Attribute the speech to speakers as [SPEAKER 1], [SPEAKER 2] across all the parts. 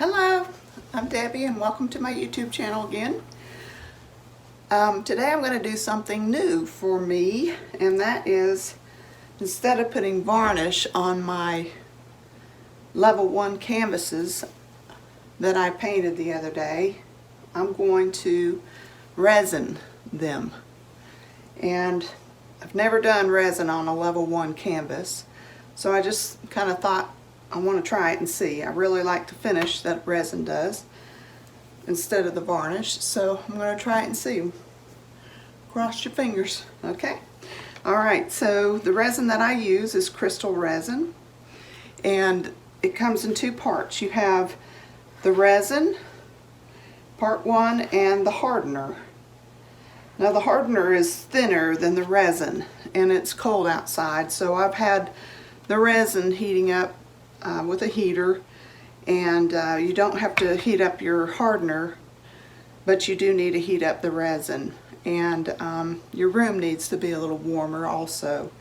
[SPEAKER 1] Hello, I'm Debbie and welcome to my YouTube channel again. Today I'm going to do something new for me, and that is, instead of putting varnish on my level 1 canvases that I painted the other day, I'm going to resin them. And I've never done resin on a level 1 canvas, so I just kind of thought I want to try it and see. I really like the finish that resin does instead of the varnish, so I'm going to try it and see. Cross your fingers, okay? Alright, so the resin that I use is crystal resin, and it comes in two parts. You have the resin, part 1, and the hardener. Now the hardener is thinner than the resin, and it's cold outside, so I've had the resin heating up with a heater, and you don't have to heat up your hardener, but you do need to heat up the resin, and your room needs to be a little warmer also.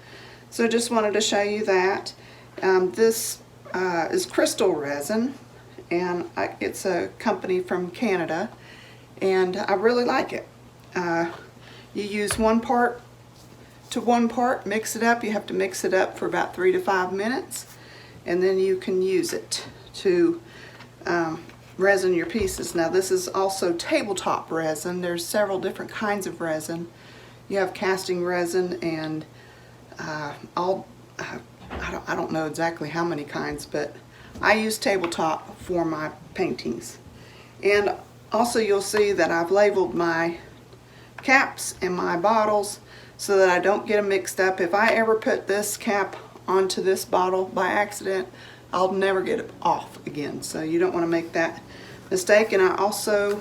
[SPEAKER 1] So just wanted to show you that. This is crystal resin, and it's a company from Canada, and I really like it. You use 1 part to 1 part, mix it up. You have to mix it up for about 3 to 5 minutes, and then you can use it to resin your pieces. Now this is also tabletop resin. There's several different kinds of resin. You have casting resin and I don't know exactly how many kinds, but I use tabletop for my paintings. And also you'll see that I've labeled my caps and my bottles so that I don't get them mixed up. If I ever put this cap onto this bottle by accident, I'll never get it off again, so you don't want to make that mistake. And I also,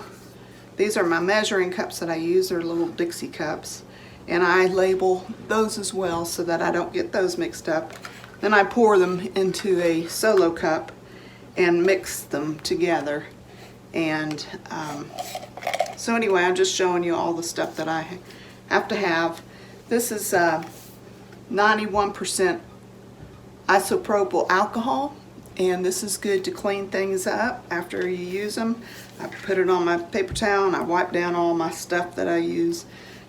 [SPEAKER 1] these are my measuring cups that I use. They're little Dixie cups, and I label those as well so that I don't get those mixed up. Then I pour them into a solo cup and mix them together. And so anyway, I'm just showing you all the stuff that I have to have. This is 91% isopropyl alcohol, and this is good to clean things up after you use them. I put it on my paper towel and I wipe down all my stuff that I use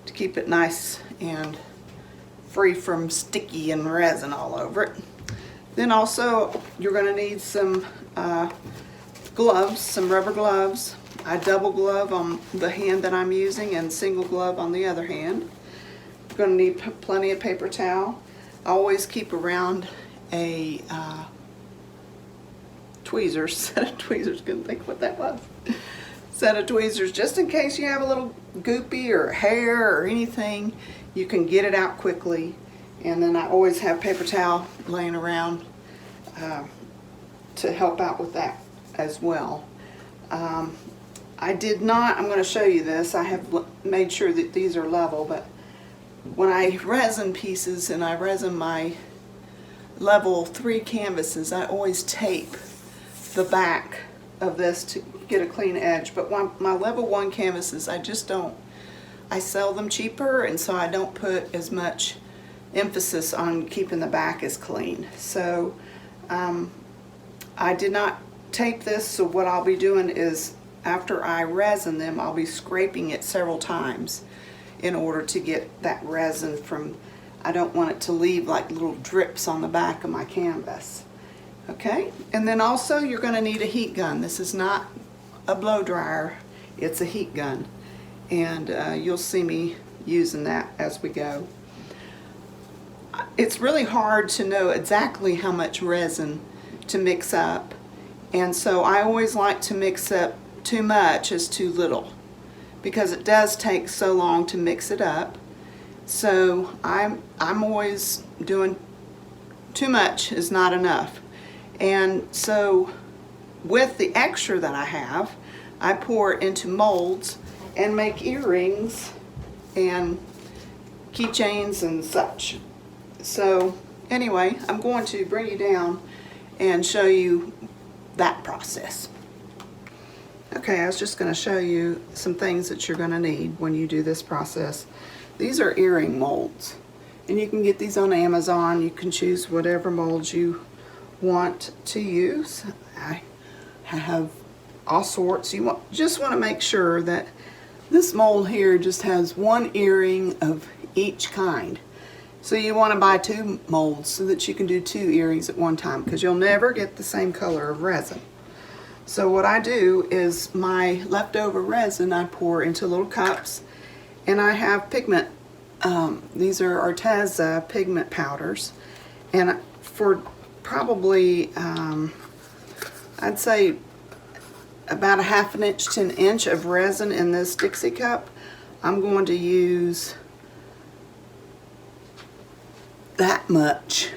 [SPEAKER 1] to keep it nice and free from sticky and resin all over it. Then also you're going to need some gloves, some rubber gloves. I double glove on the hand that I'm using and single glove on the other hand. You're going to need plenty of paper towel. I always keep around a tweezers, set of tweezers, couldn't think what that was. Set of tweezers, just in case you have a little goopy or hair or anything, you can get it out quickly. And then I always have paper towel laying around to help out with that as well. I did not, I'm going to show you this, I have made sure that these are level, but when I resin pieces and I resin my level 3 canvases, I always tape the back of this to get a clean edge. But my level 1 canvases, I just don't, I sell them cheaper, and so I don't put as much emphasis on keeping the back as clean. So I did not tape this, so what I'll be doing is after I resin them, I'll be scraping it several times in order to get that resin from, I don't want it to leave like little drips on the back of my canvas. Okay, and then also you're going to need a heat gun. This is not a blow dryer, it's a heat gun, and you'll see me using that as we go. It's really hard to know exactly how much resin to mix up, and so I always like to mix up too much as too little, because it does take so long to mix it up. So I'm always doing too much is not enough. And so with the extra that I have, I pour it into molds and make earrings and keychains and such. So anyway, I'm going to bring you down and show you that process. Okay, I was just going to show you some things that you're going to need when you do this process. These are earring molds, and you can get these on Amazon. You can choose whatever molds you want to use. I have all sorts. You just want to make sure that this mold here just has one earring of each kind. So you want to buy 2 molds so that you can do 2 earrings at one time, because you'll never get the same color of resin. So what I do is my leftover resin I pour into little cups, and I have pigment. These are Arteza pigment powders, and for probably I'd say about a ½ inch to an inch of resin in this Dixie cup, I'm going to use that much.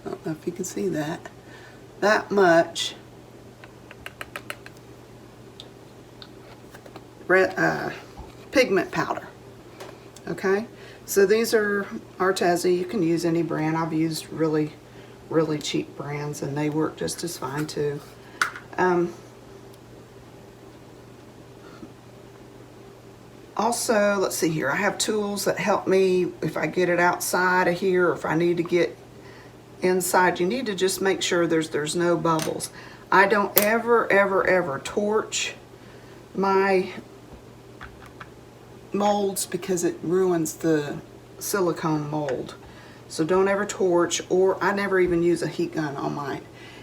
[SPEAKER 1] I don't know if you can see that. That much pigment powder. Okay, so these are Arteza. You can use any brand. I've used really cheap brands, and they work just as fine too. Also, let's see here, I have tools that help me if I get it outside of here, or if I need to get inside. You need to just make sure there's no bubbles. I don't ever torch my molds because it ruins the silicone mold. So don't ever torch, or I never even use a heat gun on mine.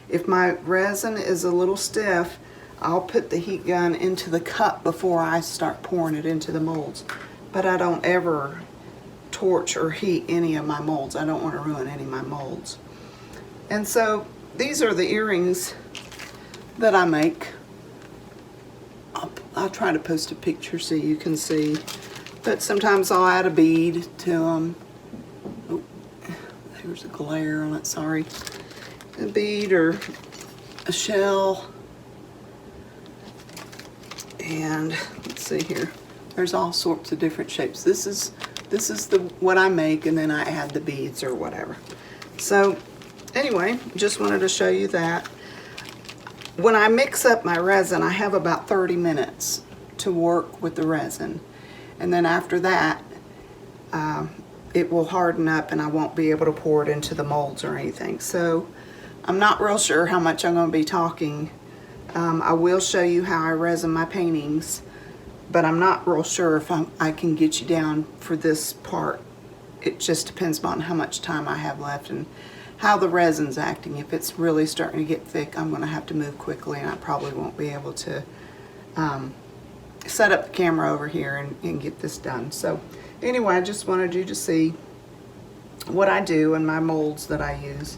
[SPEAKER 1] If my resin is a little stiff, I'll put the heat gun into the cup before I start pouring it into the molds. But I don't ever torch or heat any of my molds. I don't want to ruin any of my molds. And so these are the earrings that I make. I'll try to post a picture so you can see. But sometimes I'll add a bead to them. Oh, there's a glare on it, sorry. A bead or a shell. And let's see here. There's all sorts of different shapes. This is what I make, and then I add the beads or whatever. So anyway, just wanted to show you that. When I mix up my resin, I have about 30 minutes to work with the resin. And then after that, it will harden up and I won't be able to pour it into the molds or anything. So I'm not real sure how much I'm going to be talking. I will show you how I resin my paintings, but I'm not real sure if I can get you down for this part. It just depends on how much time I have left and how the resin's acting. If it's really starting to get thick, I'm going to have to move quickly, and I probably won't be able to set up the camera over here and get this done. So anyway, I just wanted you to see what I do and my molds that I use.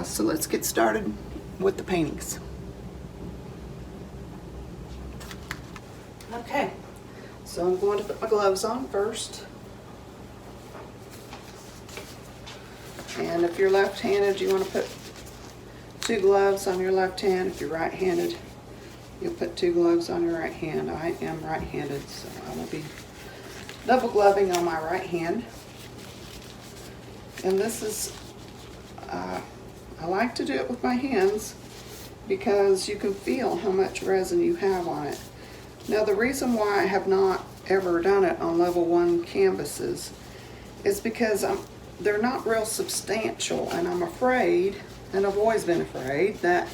[SPEAKER 1] So let's get started with the paintings. Okay, so I'm going to put my gloves on first. And if you're left-handed, you want to put 2 gloves on your left hand. If you're right-handed, you'll put 2 gloves on your right hand. I am right-handed, so I will be double gloving on my right hand. And this is, I like to do it with my hands because you can feel how much resin you have on it. Now, the reason why I have not ever done it on level 1 canvases is because they're not real substantial, and I'm afraid, and I've always been afraid, that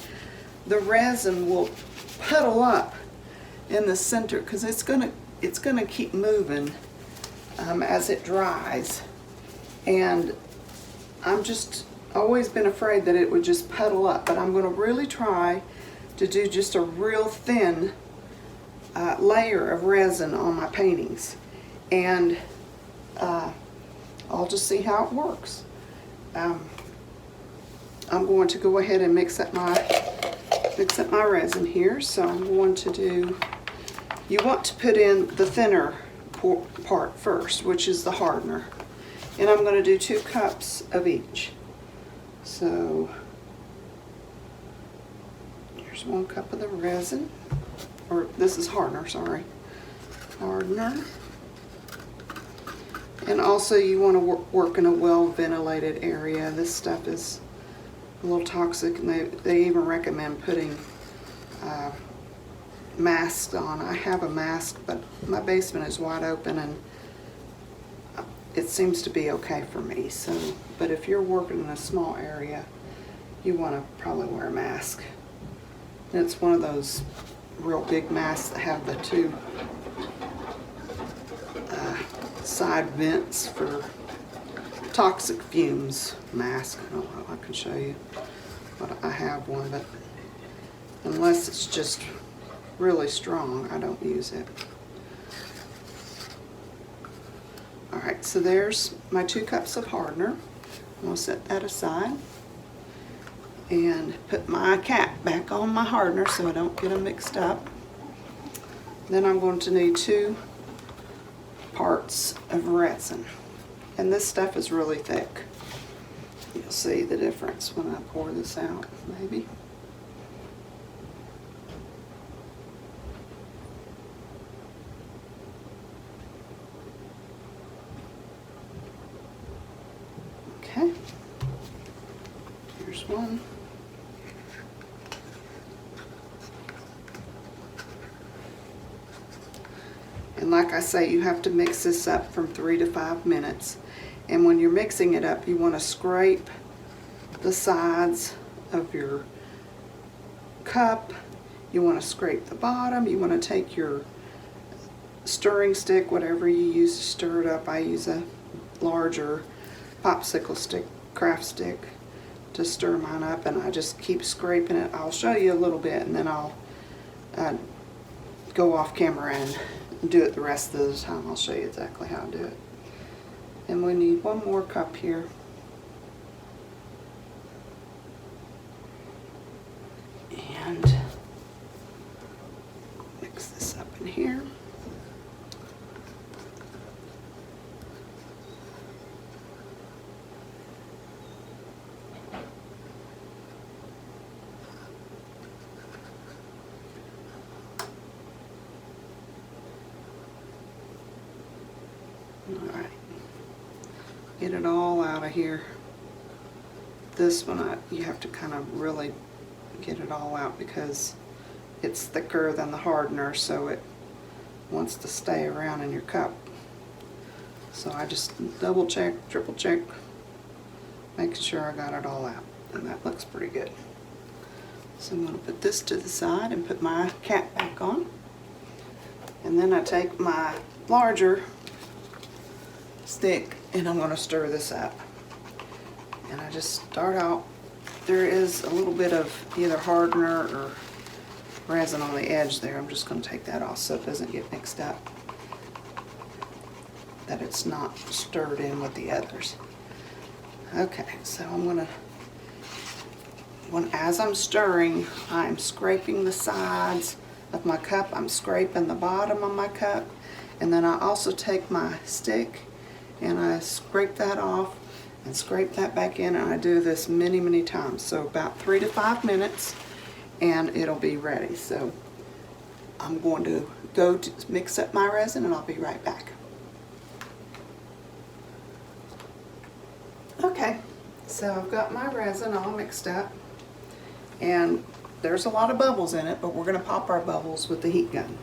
[SPEAKER 1] the resin will puddle up in the center because it's gonna keep moving as it dries, and I'm just always been afraid that it would just puddle up. But I'm going to really try to do just a real thin layer of resin on my paintings, and I'll just see how it works. I'm going to go ahead and mix up my resin here. So I'm going to do, you want to put in the thinner part first, which is the hardener, and I'm going to do 2 cups of each. So here's 1 cup of the resin, or this is hardener, sorry, hardener. And also you want to work in a well-ventilated area. This stuff is a little toxic, and they even recommend putting masks on. I have a mask, but my basement is wide open, and it seems to be okay for me. So, but if you're working in a small area, you want to probably wear a mask. And it's one of those real big masks that have the two side vents for toxic fumes mask. I don't know, I can show you, but I have one, but unless it's just really strong, I don't use it. Alright, so there's my 2 cups of hardener. I'm going to set that aside and put my cap back on my hardener so I don't get them mixed up. Then I'm going to need 2 parts of resin. And this stuff is really thick. You'll see the difference when I pour this out, maybe. Okay. Here's one. And like I say, you have to mix this up from 3 to 5 minutes. And when you're mixing it up, you want to scrape the sides of your cup. You want to scrape the bottom. You want to take your stirring stick, whatever you use to stir it up. I use a larger popsicle stick, craft stick, to stir mine up, and I just keep scraping it. I'll show you a little bit, and then I'll go off camera and do it the rest of the time. I'll show you exactly how to do it. And we need 1 more cup here. And mix this up in here. Alright, get it all out of here. This one, you have to kind of really get it all out because it's thicker than the hardener, so it wants to stay around in your cup. So I just double check, triple check, making sure I got it all out, and that looks pretty good. So I'm going to put this to the side and put my cap back on. And then I take my larger stick and I'm going to stir this up. And I just start out, there is a little bit of either hardener or resin on the edge there. I'm just going to take that off so it doesn't get mixed up, that it's not stirred in with the others. Okay, so I'm going to, as I'm stirring, I'm scraping the sides of my cup, I'm scraping the bottom of my cup, and then I also take my stick and I scrape that off and scrape that back in, and I do this many, many times. So about 3 to 5 minutes and it'll be ready. So I'm going to go to mix up my resin and I'll be right back. Okay, so I've got my resin all mixed up and there's a lot of bubbles in it, but we're going to pop our bubbles with the heat gun.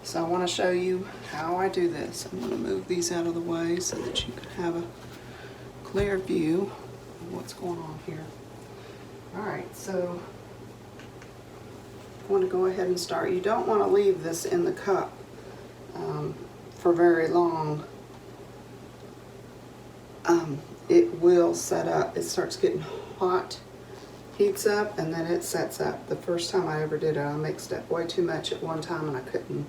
[SPEAKER 1] So I want to show you how I do this. I'm going to move these out of the way so that you can have a clear view of what's going on here. Alright, so I want to go ahead and start. You don't want to leave this in the cup for very long. It will set up. It starts getting hot, heats up, and then it sets up. The first time I ever did it, I mixed up way too much at one time and I couldn't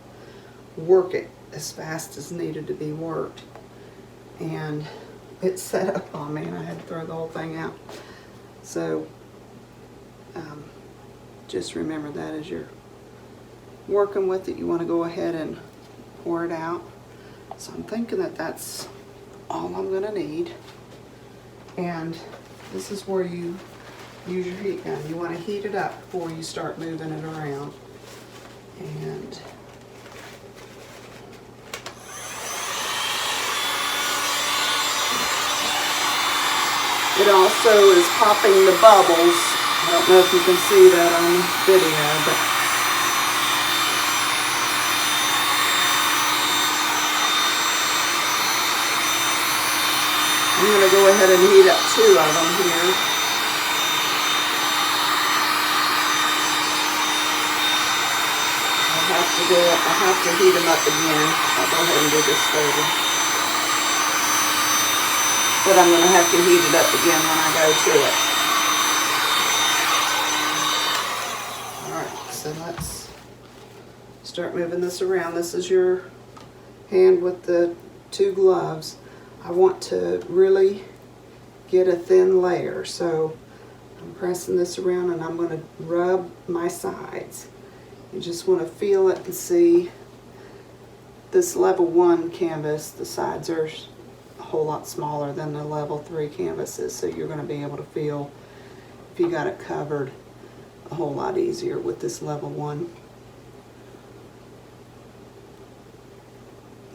[SPEAKER 1] work it as fast as needed to be worked, and it set up on me and I had to throw the whole thing out. So just remember that as you're working with it, you want to go ahead and pour it out. So I'm thinking that that's all I'm going to need, and this is where you use your heat gun. You want to heat it up before you start moving it around. And it also is popping the bubbles. I don't know if you can see that on the video, but I'm going to go ahead and heat up 2 of them here. have to do it. I have to heat them up again. I'll go ahead and do this later. But I'm going to have to heat it up again when I go to it. Alright, so let's start moving this around. This is your hand with the two gloves. I want to really get a thin layer, so I'm pressing this around and I'm going to rub my sides. You just want to feel it and see. This level 1 canvas, the sides are a whole lot smaller than the level 3 canvases, so you're going to be able to feel if you got it covered a whole lot easier with this level 1.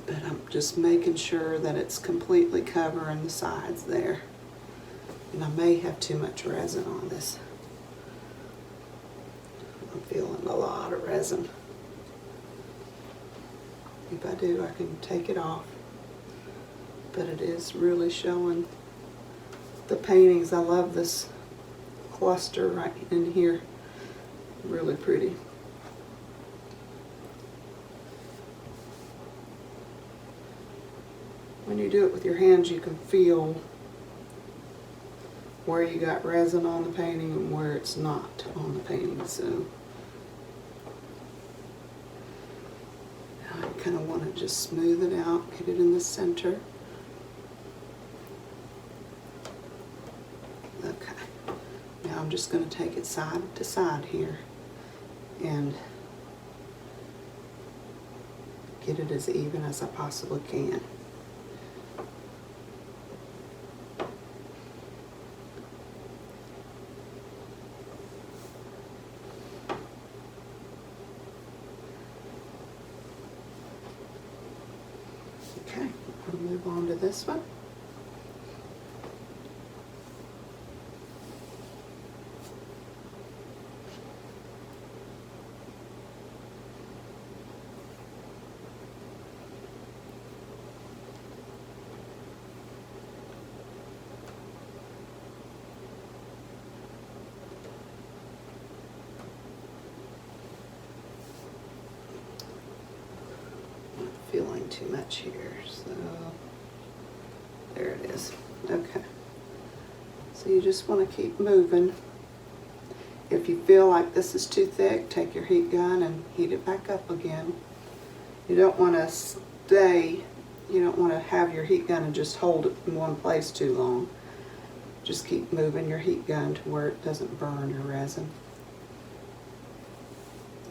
[SPEAKER 1] But I'm just making sure that it's completely covering the sides there. And I may have too much resin on this. I'm feeling a lot of resin. If I do, I can take it off. But it is really showing the paintings. I love this cluster right in here. Really pretty. When you do it with your hands, you can feel where you got resin on the painting and where it's not on the painting. So I kind of want to just smooth it out, get it in the center. Okay, now I'm just going to take it side to side here and get it as even as I possibly can. Okay, we'll move on to this one. Feeling too much here, so there it is. Okay, so you just want to keep moving. If you feel like this is too thick, take your heat gun and heat it back up again. You don't want to you don't want to have your heat gun and just hold it in one place too long. Just keep moving your heat gun to where it doesn't burn your resin.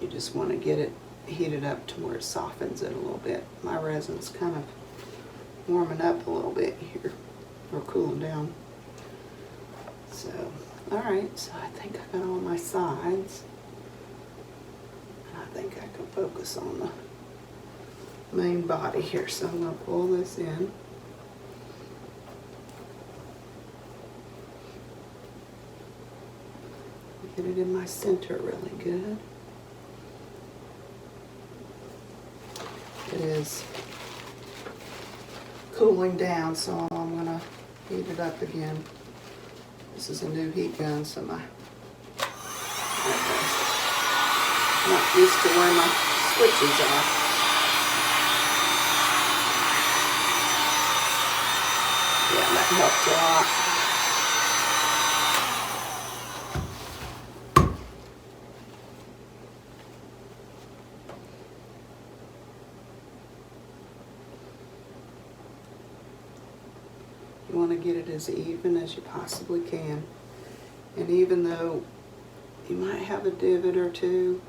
[SPEAKER 1] You just want to get it heated up to where it softens it a little bit. My resin's kind of warming up a little bit here, or cooling down. So, alright, so I think I got all my sides. And I think I can focus on the main body here. So I'm going to pull this in. Get it in my center really good. It is cooling down, so I'm going to heat it up again. This is a new heat gun, so I'm not used to where my switches are. Yeah, that helped a lot. You want to get it as even as you possibly can. And even though you might have a divot or two,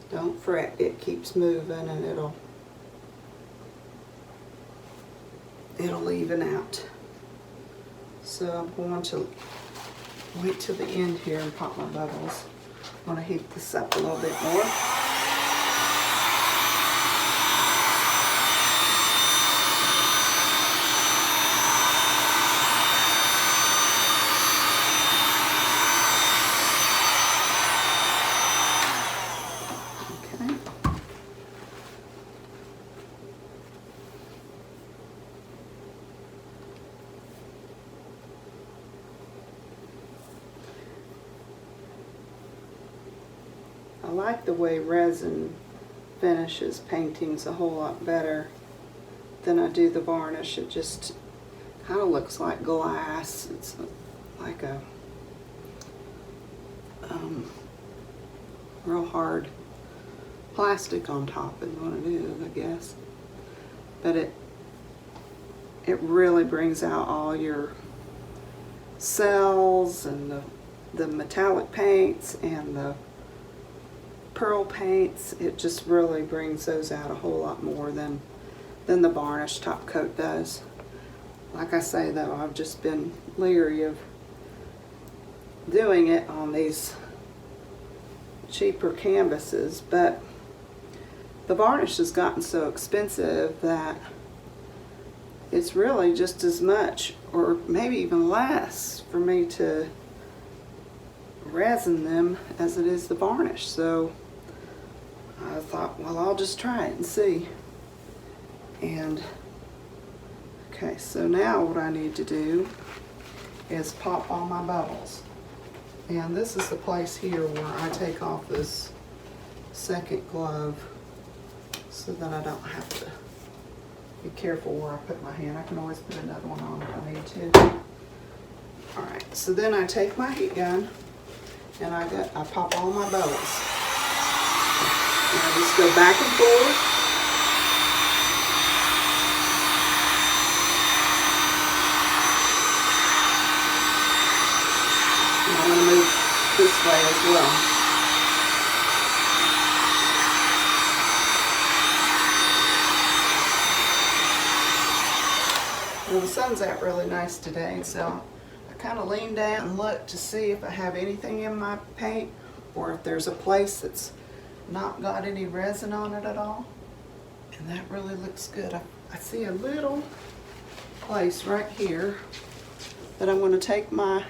[SPEAKER 1] don't fret. It keeps moving and it'll even out. So I'm going to wait till the end here and pop my bubbles. I'm going to heat this up a little bit more. I like the way resin finishes paintings a whole lot better than I do the varnish. It just kind of looks like glass. It's like a real hard plastic on top is what it is, I guess. But it really brings out all your cells and the metallic paints and the pearl paints. It just really brings those out a whole lot more than the varnish top coat does. Like I say though, I've just been leery of doing it on these cheaper canvases, but the varnish has gotten so expensive that it's really just as much or maybe even less for me to resin them as it is the varnish. So I thought, well, I'll just try it and see. And okay, so now what I need to do is pop all my bubbles. And this is the place here where I take off this second glove so that I don't have to be careful where I put my hand. I can always put another one on if I need to. Alright, so then I take my heat gun and I pop all my bubbles. And I just go back and forth. And I'm going to move this way as well. Well, the sun's out really nice today, so I kind of leaned down and looked to see if I have anything in my paint or if there's a place that's not got any resin on it at all. And that really looks good. I see a little place right here that I'm going to take my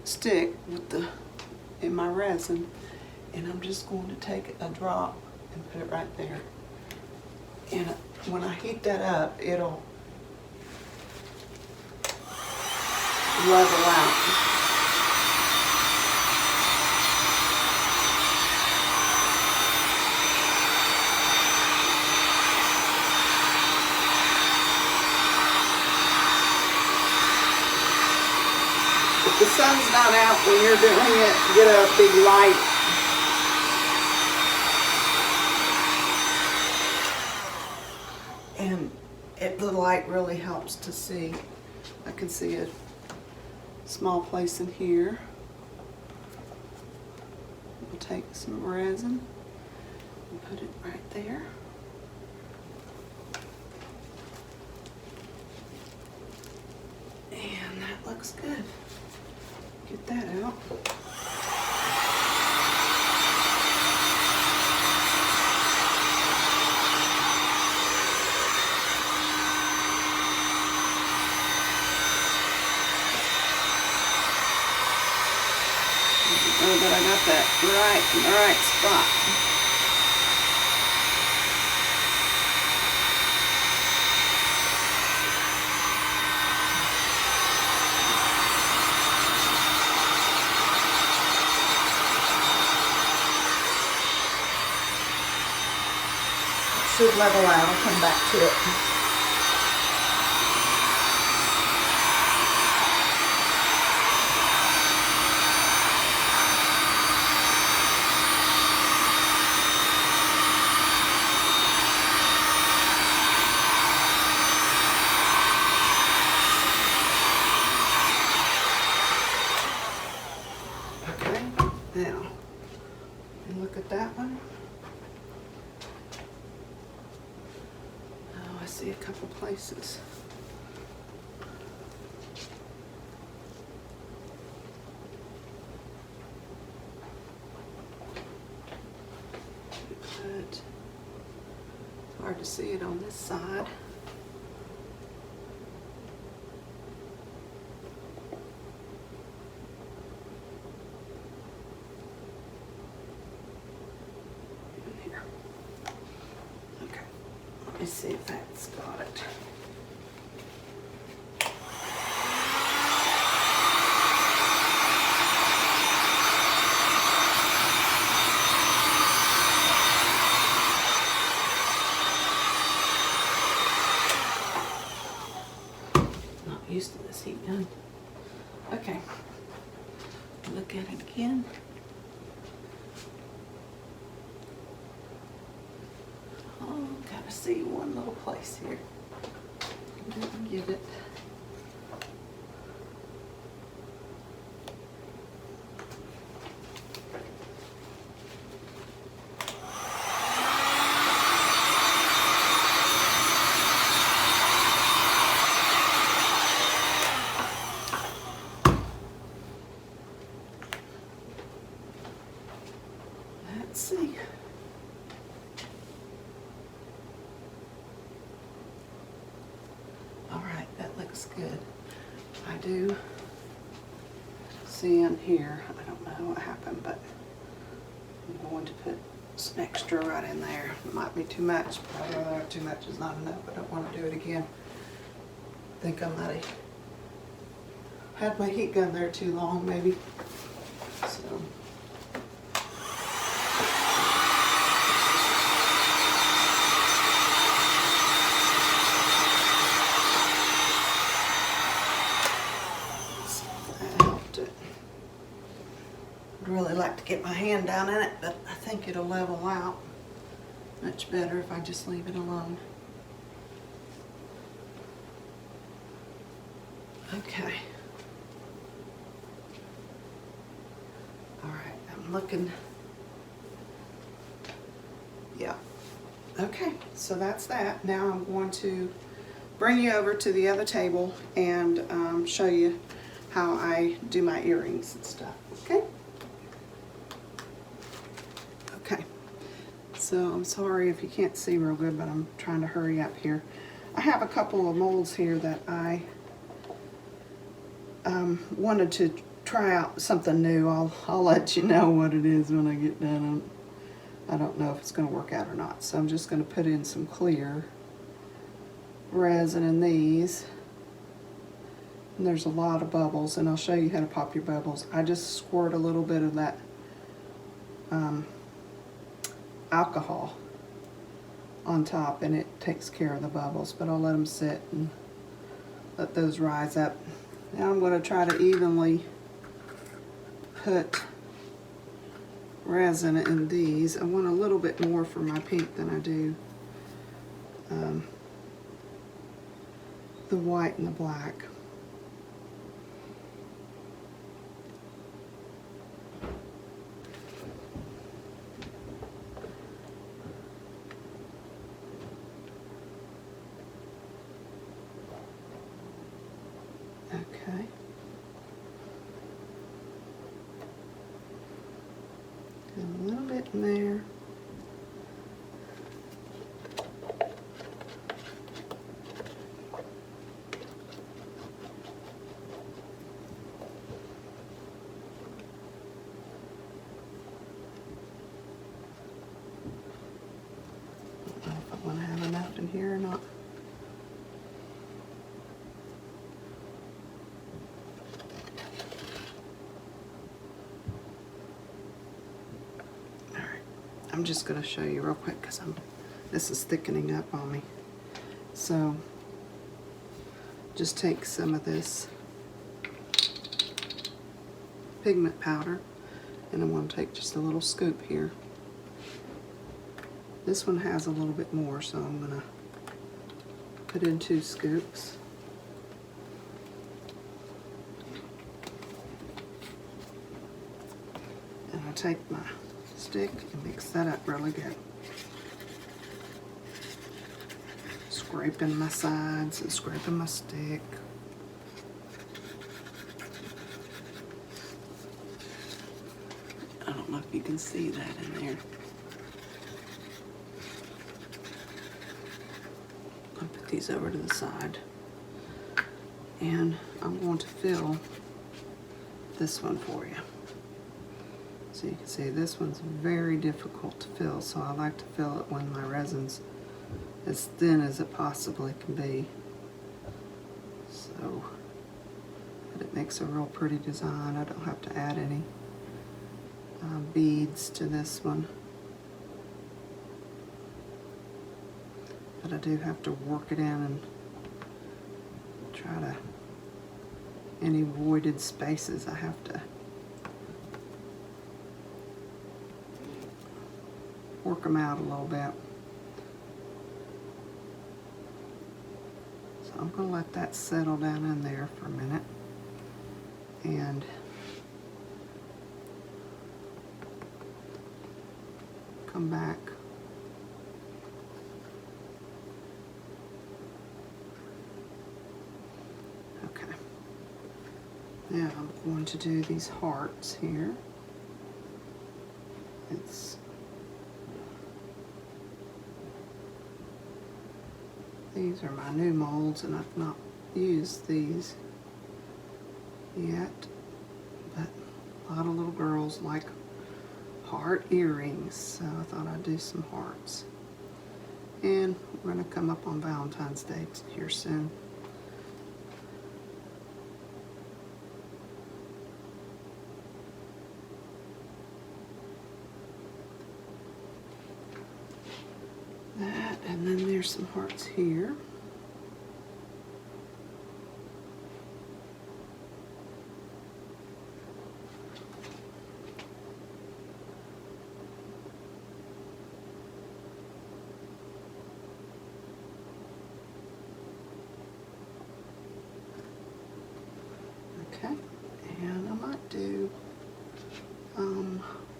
[SPEAKER 1] stick with in my resin, and I'm just going to take a drop and put it right there. And when I heat that up, it'll level out. If the sun's not out when you're doing it, get a big light. And the light really helps to see. I can see a small place in here. We'll take some resin and put it right there. And that looks good. Get that out. Oh, but I got that right in the right spot. It should level out. I'll come back to it. Now, look at that one. Oh, I see a couple places. But it's hard to see it on this side. Let's see if that's got it. done. Okay, look at it again. Oh, gotta see one little place here. Didn't get it. Let's see. All right, that looks good. I do see in here, I don't know what happened, but I'm going to put some extra right in there. It might be too much, but I'd rather have too much is not enough. I don't want to do it again. I think I might have had my heat gun there too long, maybe. So. I'd really like to get my hand down in it, but I think it'll level out much better if I just leave it alone. Okay. All right, I'm looking. Yeah. Okay, so that's that. Now I'm going to bring you over to the other table and show you how I do my earrings and stuff. Okay? Okay. So I'm sorry if you can't see real good, but I'm trying to hurry up here. I have a couple of molds here that I wanted to try out something new. I'll let you know what it is when I get done. I don't know if it's going to work out or not. So I'm just going to put in some clear resin in these. And there's a lot of bubbles, and I'll show you how to pop your bubbles. I just squirt a little bit of that alcohol on top, and it takes care of the bubbles, but I'll let them sit and let those rise up. Now I'm going to try to evenly put resin in these. I want a little bit more for my pink than I do the white and the black. Okay. And a little bit in there. I don't know if I want to have enough in here or not. I'm just going to show you real quick because this is thickening up on me. So just take some of this pigment powder, and I'm going to take just a little scoop here. This one has a little bit more, so I'm going to put in 2 scoops. And I take my stick and mix that up really good. Scraping my sides and scraping my stick. I don't know if you can see that in there. I'll put these over to the side. And I'm going to fill this one for you. So you can see this one's very difficult to fill, so I like to fill it when my resin's as thin as it possibly can be. So but it makes a real pretty design. I don't have to add any beads to this one. But I do have to work it in and try to any voided spaces. I have to work them out a little bit. So I'm going to let that settle down in there for a minute. And come back. Okay. Now I'm going to do these hearts here. These are my new molds, and I've not used these yet, but a lot of little girls like heart earrings, so I thought I'd do some hearts. And we're going to come up on Valentine's Day here soon. That, and then there's some hearts here. Okay, and I might do,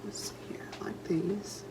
[SPEAKER 1] let's see here, like these.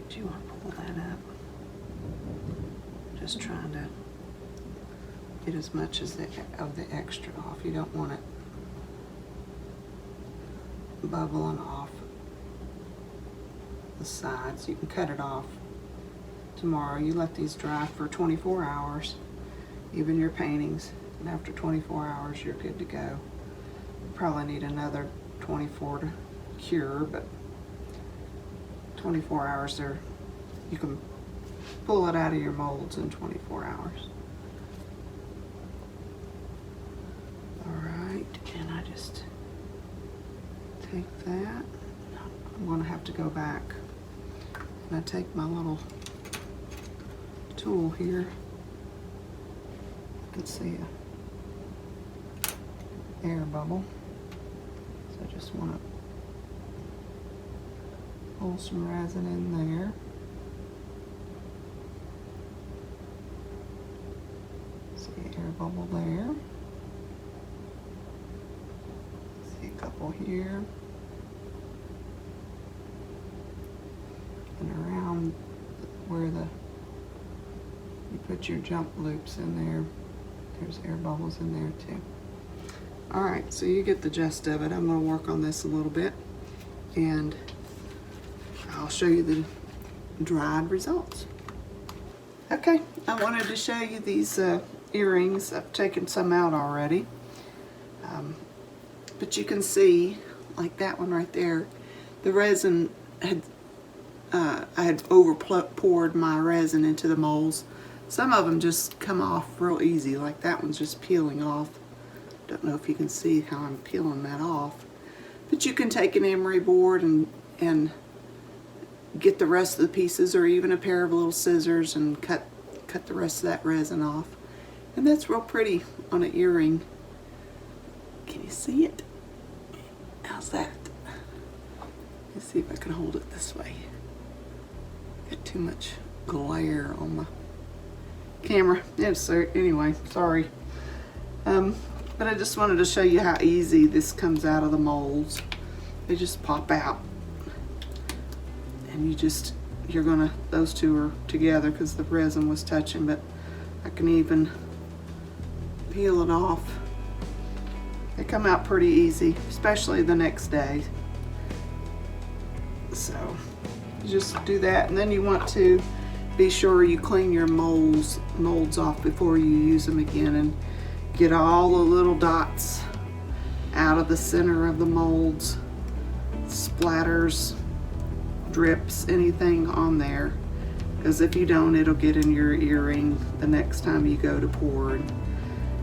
[SPEAKER 1] Do you want to pull that up? Just trying to get as much as of the extra off. You don't want it bubbling off the sides. You can cut it off tomorrow. You let these dry for 24 hours, even your paintings, and after 24 hours you're good to go. You probably need another 24 to cure, but 24 hours there, you can pull it out of your molds in 24 hours. Alright, and I just take that. I'm going to have to go back, and I take my little tool here. You can see a air bubble, so I just want to pull some resin in there. See an air bubble there. See a couple here. And around where you put your jump loops in there, there's air bubbles in there too. Alright, so you get the gist of it. I'm going to work on this a little bit, and I'll show you the dried results. Okay, I wanted to show you these earrings. I've taken some out already. But you can see, like that one right there, the resin had, I had over poured my resin into the molds. Some of them just come off real easy, like that one's just peeling off. Don't know if you can see how I'm peeling that off. But you can take an emery board and get the rest of the pieces, or even a pair of little scissors, and cut the rest of that resin off. And that's real pretty on an earring. Can you see it? How's that? Let's see if I can hold it this way. Got too much glare on my camera. Yes, sir. Anyway, sorry. But I just wanted to show you how easy this comes out of the molds. They just pop out. And you're gonna, those two are together because the resin was touching, but I can even peel it off. They come out pretty easy, especially the next day. So you just do that, and then you want to be sure you clean your molds off before you use them again. And get all the little dots out of the center of the molds, splatters, drips, anything on there. Because if you don't, it'll get in your earring the next time you go to pour,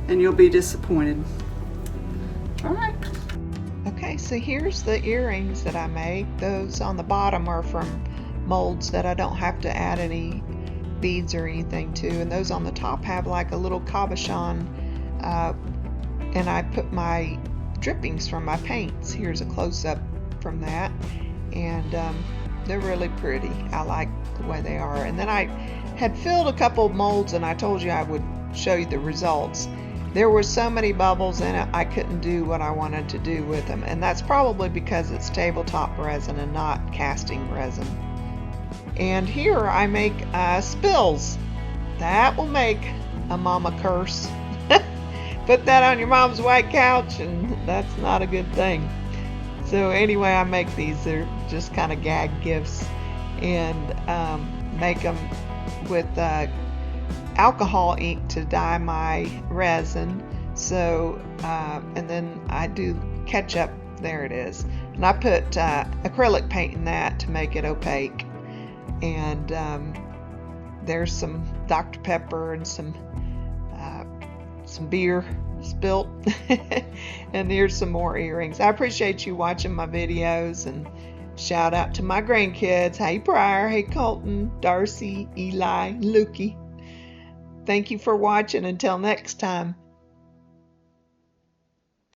[SPEAKER 1] and you'll be disappointed. All right. Okay, so here's the earrings that I make. Those on the bottom are from molds that I don't have to add any beads or anything to, and those on the top have like a little cabochon, and I put my drippings from my paints. Here's a close-up from that, and they're really pretty. I like the way they are. And then I had filled a couple molds, and I told you I would show you the results. There were so many bubbles in it, I couldn't do what I wanted to do with them, and that's probably because it's tabletop resin and not casting resin. And here I make spills. That will make a mama curse. Put that on your mom's white couch, and that's not a good thing. So anyway, I make these. They're just kind of gag gifts, and make them with alcohol ink to dye my resin. So and then I do ketchup. There it is. And I put acrylic paint in that to make it opaque. And there's some Dr. Pepper and some beer spilt. And here's some more earrings. I appreciate you watching my videos, and shout out to my grandkids. Hey Briar, hey Colton, Darcy, Eli, Lukey. Thank you for watching. Until next time.